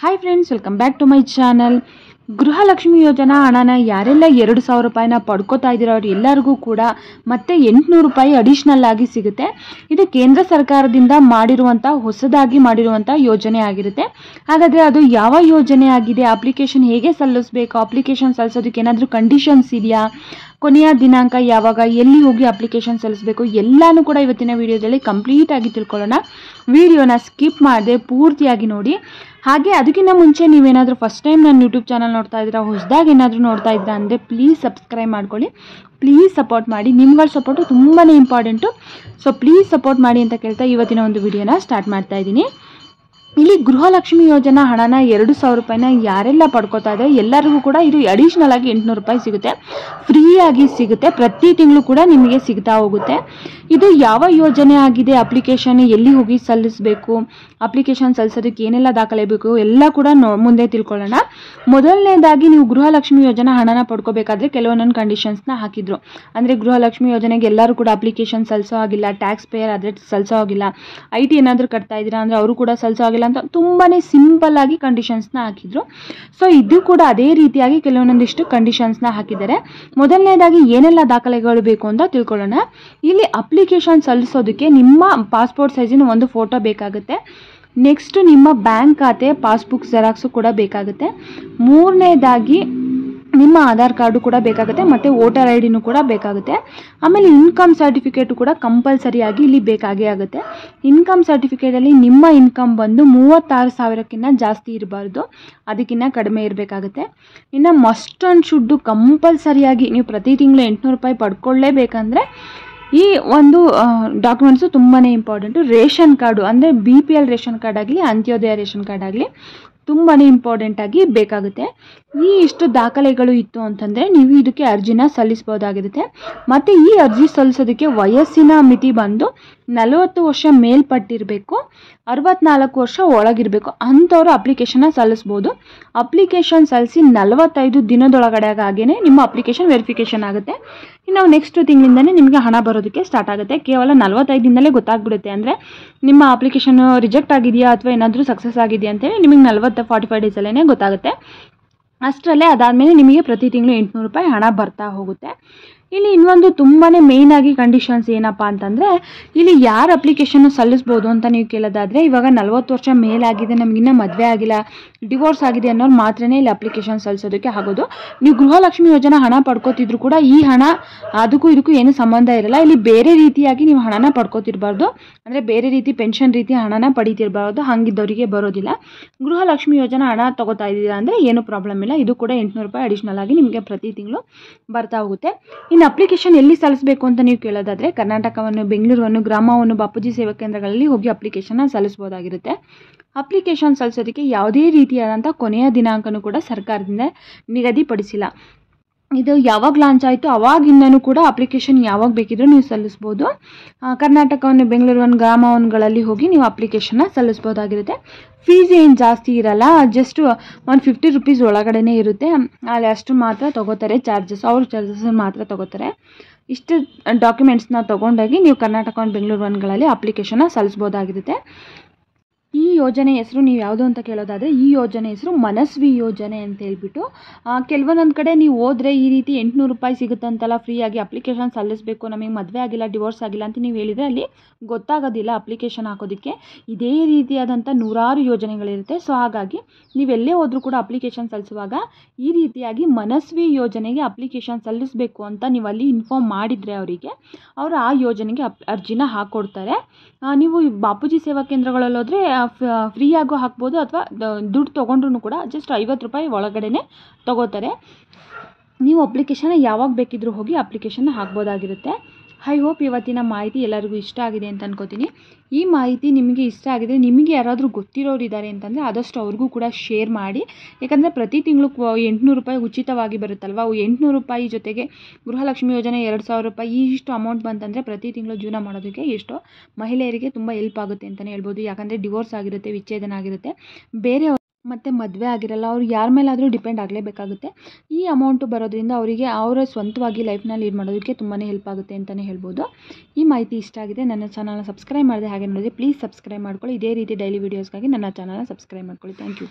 Hi friends, welcome back to my channel. Gruhalakshmi ಯೋಜನಾ ಹಣನ ಯಾರೆಲ್ಲ 2,000 ರೂಪಾಯಿನ ಪಡ್ಕೋತಾ ಇದ್ದೀರೋ ಅವ್ರು ಎಲ್ಲರಿಗೂ ಕೂಡ ಮತ್ತೆ 800 ರೂಪಾಯಿ ಅಡಿಷ್ನಲ್ ಆಗಿ ಸಿಗುತ್ತೆ. ಇದು ಕೇಂದ್ರ ಸರ್ಕಾರದಿಂದ ಹೊಸದಾಗಿ ಮಾಡಿರುವಂಥ ಯೋಜನೆ ಆಗಿರುತ್ತೆ. ಹಾಗಾದರೆ ಅದು ಯಾವ ಯೋಜನೆ ಆಗಿದೆ, ಅಪ್ಲಿಕೇಶನ್ ಹೇಗೆ ಸಲ್ಲಿಸಬೇಕು, ಅಪ್ಲಿಕೇಶನ್ ಸಲ್ಲಿಸೋದಕ್ಕೆ ಏನಾದರೂ ಕಂಡೀಷನ್ಸ್ ಇದೆಯಾ, ಕೊನೆಯ ದಿನಾಂಕ ಯಾವಾಗ, ಎಲ್ಲಿ ಹೋಗಿ ಅಪ್ಲಿಕೇಶನ್ ಸಲ್ಲಿಸಬೇಕು, ಎಲ್ಲನೂ ಕೂಡ ಇವತ್ತಿನ ವಿಡಿಯೋದಲ್ಲಿ ಕಂಪ್ಲೀಟಾಗಿ ತಿಳ್ಕೊಳ್ಳೋಣ. ವಿಡಿಯೋನ ಸ್ಕಿಪ್ ಮಾಡದೆ ಪೂರ್ತಿಯಾಗಿ ನೋಡಿ. ಹಾಗೆ ಅದಕ್ಕಿಂತ ಮುಂಚೆ ನೀವೇನಾದರೂ ಫಸ್ಟ್ ಟೈಮ್ ನನ್ನ ಯೂಟ್ಯೂಬ್ ಚಾನಲ್ ನೋಡ್ತಾ ಇದ್ದೀರಾ, ಹೊಸದಾಗಿ ಏನಾದರೂ ನೋಡ್ತಾ ಇದ್ದೀರಾ ಅಂದರೆ ಪ್ಲೀಸ್ ಸಬ್ಸ್ಕ್ರೈಬ್ ಮಾಡ್ಕೊಳ್ಳಿ. ಪ್ಲೀಸ್ ಸಪೋರ್ಟ್ ಮಾಡಿ, ನಿಮ್ಗಳ ಸಪೋರ್ಟು ತುಂಬಾ ಇಂಪಾರ್ಟೆಂಟು. ಸೊ ಪ್ಲೀಸ್ ಸಪೋರ್ಟ್ ಮಾಡಿ ಅಂತ ಕೇಳ್ತಾ ಇವತ್ತಿನ ಒಂದು ವಿಡಿಯೋನ ಸ್ಟಾರ್ಟ್ ಮಾಡ್ತಾ ಇದ್ದೀನಿ. ಇಲ್ಲಿ ಗೃಹಲಕ್ಷ್ಮಿ ಯೋಜನಾ ಹಣನ 2,000 ರೂಪಾಯಿನ ಯಾರೆಲ್ಲ ಪಡ್ಕೋತಾ ಇದ್ದಾರೆ ಎಲ್ಲರಿಗೂ ಕೂಡ ಇದು ಅಡಿಷ್ನಲ್ ಆಗಿ 800 ರೂಪಾಯಿ ಸಿಗುತ್ತೆ. ಫ್ರೀಯಾಗಿ ಸಿಗುತ್ತೆ, ಪ್ರತಿ ತಿಂಗಳು ಕೂಡ ನಿಮಗೆ ಸಿಗ್ತಾ ಹೋಗುತ್ತೆ. ಇದು ಯಾವ ಯೋಜನೆ ಆಗಿದೆ, ಅಪ್ಲಿಕೇಶನ್ ಎಲ್ಲಿ ಹೋಗಿ ಸಲ್ಲಿಸಬೇಕು, ಅಪ್ಲಿಕೇಶನ್ ಸಲ್ಲಿಸೋದಕ್ಕೆ ಏನೆಲ್ಲ ದಾಖಲೆ ಬೇಕು ಎಲ್ಲ ಕೂಡ ಮುಂದೆ ತಿಳ್ಕೊಳ್ಳೋಣ. ಮೊದಲನೇದಾಗಿ ನೀವು ಗೃಹಲಕ್ಷ್ಮಿ ಯೋಜನಾ ಹಣನ ಪಡ್ಕೋಬೇಕಾದ್ರೆ ಕೆಲವೊಂದೊಂದು ಕಂಡೀಷನ್ಸ್ನ ಹಾಕಿದ್ರು. ಅಂದರೆ ಗೃಹಲಕ್ಷ್ಮಿ ಯೋಜನೆಗೆ ಎಲ್ಲರೂ ಕೂಡ ಅಪ್ಲಿಕೇಶನ್ ಸಲ್ಲಿಸೋ ಆಗಿಲ್ಲ, ಟ್ಯಾಕ್ಸ್ ಪೇಯರ್ ಆದರೆ ಸಲ್ಲಿಸೋ ಆಗಿಲ್ಲ, IT ಏನಾದರೂ ಕಟ್ತಾ ಇದ್ದೀರಾ ಅಂದರೆ ಅವರು ಕೂಡ ಸಲ್ಲಿಸೋ ಆಗಿಲ್ಲ ಅಂತ ತುಂಬಾ ಸಿಂಪಲ್ ಆಗಿ ಕಂಡೀಷನ್ಸ್ನ ಹಾಕಿದ್ರು. ಸೊ ಇದು ಕೂಡ ಅದೇ ರೀತಿಯಾಗಿ ಕೆಲವೊಂದಿಷ್ಟು ಕಂಡೀಷನ್ಸ್ನ ಹಾಕಿದ್ದಾರೆ. ಮೊದಲನೇದಾಗಿ ಏನೆಲ್ಲ ದಾಖಲೆಗಳು ಬೇಕು ಅಂತ ತಿಳ್ಕೊಳ್ಳೋಣ. ಇಲ್ಲಿ ಅಪ್ಲಿಕೇಶನ್ ಸಲ್ಲಿಸೋದಕ್ಕೆ ನಿಮ್ಮ ಪಾಸ್ಪೋರ್ಟ್ ಸೈಜಿನ ಒಂದು ಫೋಟೋ ಬೇಕಾಗುತ್ತೆ. ನೆಕ್ಸ್ಟ್ ನಿಮ್ಮ ಬ್ಯಾಂಕ್ ಖಾತೆ ಪಾಸ್ಬುಕ್ ಜೆರಾಕ್ಸು ಕೂಡ ಬೇಕಾಗುತ್ತೆ. ಮೂರನೇದಾಗಿ ನಿಮ್ಮ ಆಧಾರ್ ಕಾರ್ಡು ಕೂಡ ಬೇಕಾಗುತ್ತೆ ಮತ್ತು ವೋಟರ್ ID ಕೂಡ ಬೇಕಾಗುತ್ತೆ. ಆಮೇಲೆ ಇನ್ಕಮ್ ಸರ್ಟಿಫಿಕೇಟು ಕೂಡ ಕಂಪಲ್ಸರಿಯಾಗಿ ಇಲ್ಲಿ ಬೇಕಾಗೇ ಆಗುತ್ತೆ. ಇನ್ಕಮ್ ಸರ್ಟಿಫಿಕೇಟಲ್ಲಿ ನಿಮ್ಮ ಇನ್ಕಮ್ ಬಂದು 36,000ಕ್ಕಿಂತ ಜಾಸ್ತಿ ಇರಬಾರ್ದು, ಅದಕ್ಕಿಂತ ಕಡಿಮೆ ಇರಬೇಕಾಗುತ್ತೆ. ಇನ್ನು ಮಸ್ಟ್ ಆ್ಯಂಡ್ ಶುಡ್ಡು ಕಂಪಲ್ಸರಿಯಾಗಿ ನೀವು ಪ್ರತಿ ತಿಂಗಳು 800 ರೂಪಾಯಿ ಪಡ್ಕೊಳ್ಳೇಬೇಕಂದ್ರೆ ಈ ಒಂದು ಡಾಕ್ಯುಮೆಂಟ್ಸು ತುಂಬಾ ಇಂಪಾರ್ಟೆಂಟು. ರೇಷನ್ ಕಾರ್ಡು ಅಂದರೆ BPL ರೇಷನ್ ಕಾರ್ಡ್ ಆಗಲಿ, ಅಂತ್ಯೋದಯ ರೇಷನ್ ಕಾರ್ಡ್ ಆಗಲಿ ತುಂಬಾ ಇಂಪಾರ್ಟೆಂಟಾಗಿ ಬೇಕಾಗುತ್ತೆ. ಇಷ್ಟು ದಾಖಲೆಗಳು ಇತ್ತು ಅಂತಂದರೆ ನೀವು ಇದಕ್ಕೆ ಅರ್ಜಿನ ಸಲ್ಲಿಸ್ಬೋದಾಗಿರುತ್ತೆ. ಮತ್ತು ಈ ಅರ್ಜಿ ಸಲ್ಲಿಸೋದಕ್ಕೆ ವಯಸ್ಸಿನ ಮಿತಿ ಬಂದು 40 ವರ್ಷ ಮೇಲ್ಪಟ್ಟಿರಬೇಕು, 64 ವರ್ಷ ಒಳಗಿರಬೇಕು ಅಂಥವ್ರು ಅಪ್ಲಿಕೇಶನ್ನ ಸಲ್ಲಿಸ್ಬೋದು. ಅಪ್ಲಿಕೇಶನ್ ಸಲ್ಲಿಸಿ 45 ದಿನದೊಳಗಡೆ ಆಗೇನೆ ನಿಮ್ಮ ಅಪ್ಲಿಕೇಶನ್ ವೆರಿಫಿಕೇಷನ್ ಆಗುತ್ತೆ. ಇನ್ನು ನೆಕ್ಸ್ಟ್ ತಿಂಗಳಿಂದನೇ ನಿಮಗೆ ಹಣ ಬರೋದಕ್ಕೆ ಸ್ಟಾರ್ಟ್ ಆಗುತ್ತೆ. ಕೇವಲ 45 ದಿನದಲ್ಲೇ ಗೊತ್ತಾಗ್ಬಿಡುತ್ತೆ. ಅಂದರೆ ನಿಮ್ಮ ಅಪ್ಲಿಕೇಶನ್ ರಿಜೆಕ್ಟ್ ಆಗಿದೆಯಾ ಅಥವಾ ಏನಾದರೂ ಸಕ್ಸಸ್ ಆಗಿದೆಯಾ ಅಂತೇಳಿ ನಿಮಗೆ 45 ಡೇಸಲ್ಲೇ ಗೊತ್ತಾಗುತ್ತೆ. ಅಷ್ಟರಲ್ಲೇ ಅದಾದಮೇಲೆ ನಿಮಗೆ ಪ್ರತಿ ತಿಂಗಳು 800 ರೂಪಾಯಿ ಹಣ ಬರ್ತಾ ಹೋಗುತ್ತೆ. ಇಲ್ಲಿ ಇನ್ನೊಂದು ತುಂಬಾ ಮೇಯ್ನಾಗಿ ಕಂಡೀಷನ್ಸ್ ಏನಪ್ಪ ಅಂತಂದರೆ, ಇಲ್ಲಿ ಯಾರು ಅಪ್ಲಿಕೇಶನ್ನು ಸಲ್ಲಿಸ್ಬೋದು ಅಂತ ನೀವು ಕೇಳೋದಾದರೆ, ಇವಾಗ 40 ವರ್ಷ ಮೇಲಾಗಿದೆ, ನಮಗಿನ್ನ ಮದುವೆ ಆಗಿಲ್ಲ, ಡಿವೋರ್ಸ್ ಆಗಿದೆ ಅನ್ನೋರು ಮಾತ್ರನೇ ಇಲ್ಲಿ ಅಪ್ಲಿಕೇಶನ್ ಸಲ್ಲಿಸೋದಕ್ಕೆ ಆಗೋದು. ನೀವು ಗೃಹಲಕ್ಷ್ಮಿ ಯೋಜನಾ ಹಣ ಪಡ್ಕೋತಿದ್ರು ಕೂಡ ಈ ಹಣ ಅದಕ್ಕೂ ಇದಕ್ಕೂ ಏನು ಸಂಬಂಧ ಇರಲ್ಲ. ಇಲ್ಲಿ ಬೇರೆ ರೀತಿಯಾಗಿ ನೀವು ಹಣನ ಪಡ್ಕೋತಿರ್ಬಾರ್ದು, ಅಂದರೆ ಬೇರೆ ರೀತಿ ಪೆನ್ಷನ್ ರೀತಿ ಹಣನ ಪಡಿತಿರ್ಬಾರ್ದು, ಹಂಗಿದ್ದವರಿಗೆ ಬರೋದಿಲ್ಲ. ಗೃಹಲಕ್ಷ್ಮಿ ಯೋಜನಾ ಹಣ ತಗೋತಾ ಇದ್ದೀರಾ ಅಂದರೆ ಏನು ಪ್ರಾಬ್ಲಮ್ ಇಲ್ಲ, ಇದು ಕೂಡ 800 ರೂಪಾಯಿ ಅಡಿಷ್ನಲ್ ಆಗಿ ನಿಮಗೆ ಪ್ರತಿ ತಿಂಗಳು ಬರ್ತಾ ಹೋಗುತ್ತೆ. ಇನ್ನು ಅಪ್ಲಿಕೇಶನ್ ಎಲ್ಲಿ ಸಲ್ಲಿಸಬೇಕು ಅಂತ ನೀವು ಕೇಳೋದಾದರೆ, ಕರ್ನಾಟಕವನ್ನು, ಬೆಂಗಳೂರನ್ನು, ಗ್ರಾಮವನ್ನು, ಬಾಪೂಜಿ ಸೇವಾ ಕೇಂದ್ರಗಳಲ್ಲಿ ಹೋಗಿ ಅಪ್ಲಿಕೇಶನ್ನ ಸಲ್ಲಿಸ್ಬೋದಾಗಿರುತ್ತೆ. ಅಪ್ಲಿಕೇಶನ್ ಸಲ್ಲಿಸೋದಕ್ಕೆ ಯಾವುದೇ ರೀತಿಯಾದಂಥ ಕೊನೆಯ ದಿನಾಂಕನೂ ಕೂಡ ಸರ್ಕಾರದಿಂದ ನಿಗದಿಪಡಿಸಿಲ್ಲ. ಇದು ಯಾವಾಗ ಲಾಂಚ್ ಆಯಿತು ಅವಾಗಿಂದನೂ ಕೂಡ ಅಪ್ಲಿಕೇಶನ್ ಯಾವಾಗ ಬೇಕಿದ್ರೂ ನೀವು ಸಲ್ಲಿಸ್ಬೋದು. ಕರ್ನಾಟಕವನ್ನು, ಬೆಂಗಳೂರನ್ನು, ಗ್ರಾಮವನ್ನುಗಳಲ್ಲಿ ಹೋಗಿ ನೀವು ಅಪ್ಲಿಕೇಶನ್ನ ಸಲ್ಲಿಸ್ಬೋದಾಗಿರುತ್ತೆ. ಫೀಸ್ ಏನು ಜಾಸ್ತಿ ಇರಲ್ಲ, ಜಸ್ಟ್ 150 ರೂಪೀಸ್ ಒಳಗಡೆ ಇರುತ್ತೆ. ಅಲ್ಲಿ ಅಷ್ಟು ಮಾತ್ರ ತೊಗೋತಾರೆ ಚಾರ್ಜಸ್, ಅವ್ರ ಚಾರ್ಜಸ್ ಮಾತ್ರ ತೊಗೋತಾರೆ. ಇಷ್ಟು ಡಾಕ್ಯುಮೆಂಟ್ಸ್ನ ತೊಗೊಂಡೋಗಿ ನೀವು ಕರ್ನಾಟಕವನ್ನು, ಬೆಂಗಳೂರನ್ಗಳಲ್ಲಿ ಅಪ್ಲಿಕೇಶನ್ನ ಸಲ್ಲಿಸ್ಬೋದಾಗಿರುತ್ತೆ. ಈ ಯೋಜನೆ ಹೆಸರು ನೀವು ಯಾವುದು ಅಂತ ಕೇಳೋದಾದರೆ, ಈ ಯೋಜನೆ ಹೆಸರು ಮನಸ್ವಿ ಯೋಜನೆ ಅಂತ ಹೇಳ್ಬಿಟ್ಟು. ಕೆಲವೊಂದೊಂದು ಕಡೆ ನೀವು ಹೋದರೆ ಈ ರೀತಿ 800 ರೂಪಾಯಿ ಸಿಗುತ್ತಂತಲ್ಲ ಫ್ರೀಯಾಗಿ, ಅಪ್ಲಿಕೇಶನ್ ಸಲ್ಲಿಸಬೇಕು, ನಮಗೆ ಮದುವೆ ಆಗಿಲ್ಲ, ಡಿವೋರ್ಸ್ ಆಗಿಲ್ಲ ಅಂತ ನೀವು ಹೇಳಿದರೆ ಅಲ್ಲಿ ಗೊತ್ತಾಗೋದಿಲ್ಲ ಅಪ್ಲಿಕೇಶನ್ ಹಾಕೋದಕ್ಕೆ. ಇದೇ ರೀತಿಯಾದಂಥ ನೂರಾರು ಯೋಜನೆಗಳಿರುತ್ತೆ. ಸೊ ಹಾಗಾಗಿ ನೀವೆಲ್ಲೇ ಹೋದರೂ ಕೂಡ ಅಪ್ಲಿಕೇಶನ್ ಸಲ್ಲಿಸುವಾಗ ಈ ರೀತಿಯಾಗಿ ಮನಸ್ವಿ ಯೋಜನೆಗೆ ಅಪ್ಲಿಕೇಶನ್ ಸಲ್ಲಿಸಬೇಕು ಅಂತ ನೀವು ಅಲ್ಲಿ ಇನ್ಫಾರ್ಮ್ ಮಾಡಿದರೆ ಅವರಿಗೆ, ಅವರು ಆ ಯೋಜನೆಗೆ ಅರ್ಜಿನ ಹಾಕ್ಕೊಡ್ತಾರೆ. ನೀವು ಬಾಪೂಜಿ ಸೇವಾ ಕೇಂದ್ರಗಳಲ್ಲಿ ಹೋದರೆ ಫ್ರೀಯಾಗೂ ಹಾಕ್ಬೋದು, ಅಥವಾ ದುಡ್ಡು ತೊಗೊಂಡ್ರೂ ಕೂಡ ಜಸ್ಟ್ 50 ರೂಪಾಯಿ ಒಳಗಡೆ ತೊಗೋತಾರೆ. ನೀವು ಅಪ್ಲಿಕೇಶನ್ನ ಯಾವಾಗ ಬೇಕಿದ್ರೂ ಹೋಗಿ ಅಪ್ಲಿಕೇಶನ್ನ ಹಾಕ್ಬೋದಾಗಿರುತ್ತೆ. ಐ ಹೋಪ್ ಇವತ್ತಿನ ಮಾಹಿತಿ ಎಲ್ಲರಿಗೂ ಇಷ್ಟ ಆಗಿದೆ ಅಂತ ಅನ್ಕೋತೀನಿ. ಈ ಮಾಹಿತಿ ನಿಮಗೆ ಇಷ್ಟ ಆಗಿದೆ, ನಿಮಗೆ ಯಾರಾದರೂ ಗೊತ್ತಿರೋರು ಇದ್ದಾರೆ ಅಂತಂದರೆ ಆದಷ್ಟು ಅವ್ರಿಗೂ ಕೂಡ ಶೇರ್ ಮಾಡಿ. ಯಾಕಂದರೆ ಪ್ರತಿ ತಿಂಗಳು 800 ರೂಪಾಯಿ ಉಚಿತವಾಗಿ ಬರುತ್ತಲ್ವ, 800 ರೂಪಾಯಿ ಜೊತೆಗೆ ಗೃಹಲಕ್ಷ್ಮಿ ಯೋಜನೆ 2,000 ರೂಪಾಯಿ ಇಷ್ಟು ಅಮೌಂಟ್ ಬಂತಂದರೆ ಪ್ರತಿ ತಿಂಗಳು ಜೀವನ ಮಾಡೋದಕ್ಕೆ ಎಷ್ಟೋ ಮಹಿಳೆಯರಿಗೆ ತುಂಬ ಹೆಲ್ಪ್ ಆಗುತ್ತೆ ಅಂತಲೇ ಹೇಳ್ಬೋದು. ಯಾಕಂದರೆ ಡಿವೋರ್ಸ್ ಆಗಿರುತ್ತೆ, ವಿಚ್ಛೇದನ ಆಗಿರುತ್ತೆ, ಬೇರೆ ಮತ್ತು ಮದುವೆ ಆಗಿರಲ್ಲ, ಅವ್ರು ಯಾರ ಮೇಲಾದರೂ ಡಿಪೆಂಡ್ ಆಗಲೇಬೇಕಾಗುತ್ತೆ. ಈ ಅಮೌಂಟು ಬರೋದ್ರಿಂದ ಅವರಿಗೆ ಅವರ ಸ್ವಂತವಾಗಿ ಲೈಫ್ನ ಲೀಡ್ ಮಾಡೋದಕ್ಕೆ ತುಂಬಾ ಹೆಲ್ಪ್ ಆಗುತ್ತೆ ಅಂತಲೇ ಹೇಳ್ಬೋದು. ಈ ಮಾಹಿತಿ ಇಷ್ಟ ಆಗಿದೆ, ನನ್ನ ಚಾನಲ್ನ ಸಬ್ಸ್ಕ್ರೈಬ್ ಮಾಡಿದೆ ಹಾಗೆ ನೋಡಿದ್ರೆ ಪ್ಲೀಸ್ ಸಬ್ಸ್ಕ್ರೈಬ್ ಮಾಡ್ಕೊಳ್ಳಿ. ಇದೇ ರೀತಿ ಡೈಲಿ ವೀಡಿಯೋಸ್ಗಾಗಿ ನನ್ನ ಚಾನಲ್ನ ಸಬ್ಸ್ಕ್ರೈಬ್ ಮಾಡ್ಕೊಳ್ಳಿ. Thank you.